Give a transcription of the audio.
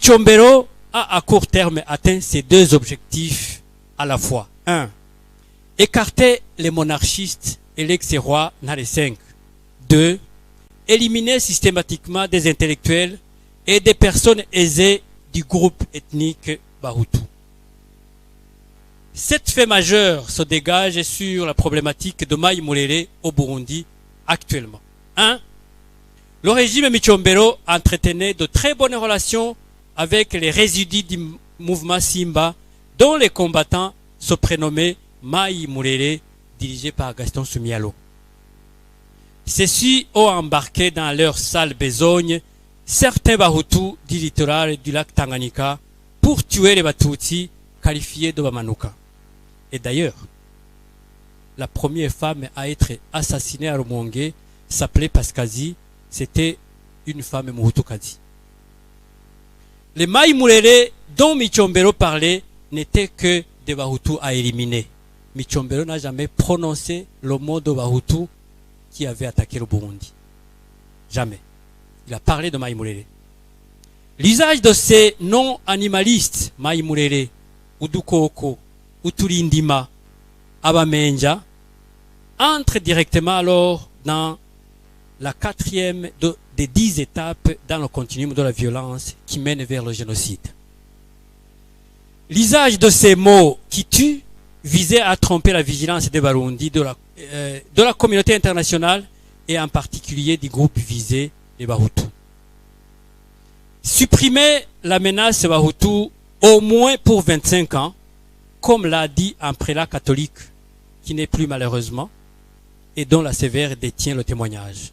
Michombero a à court terme atteint ces deux objectifs à la fois. 1. Écarter les monarchistes et l'ex-roi Nare V. 2. Éliminer systématiquement des intellectuels et des personnes aisées du groupe ethnique Bahutu. 7 faits majeurs se dégagent sur la problématique de Mai Murere au Burundi actuellement. 1. Le régime Michombero entretenait de très bonnes relations avec les résidus du mouvement Simba, dont les combattants se prénommaient Mai Murere, dirigé par Gaston Sumialo. Ceux-ci ont embarqué dans leur sale besogne certains Bahutus du littoral du lac Tanganyika pour tuer les Batutsi qualifiés de Bamanuka. Et d'ailleurs, la première femme à être assassinée à Rumonge s'appelait Pascazi, c'était une femme Muhutukazi. Les Mai Murere dont Michombero parlait n'étaient que des Bahutus à éliminer. Michombero n'a jamais prononcé le mot de Bahutu qui avait attaqué le Burundi. Jamais. Il a parlé de Mai Murere. L'usage de ces noms animalistes, Mai Murere, Udukoko, Uturindima, Abamenja, entre directement alors dans la 4e des 10 étapes dans le continuum de la violence qui mène vers le génocide. L'usage de ces mots qui tuent visait à tromper la vigilance des Barundi, de la communauté internationale et en particulier du groupe visé, les Bahutus. Supprimer la menace Bahutu au moins pour 25 ans, comme l'a dit un prélat catholique qui n'est plus malheureusement et dont la sévère détient le témoignage.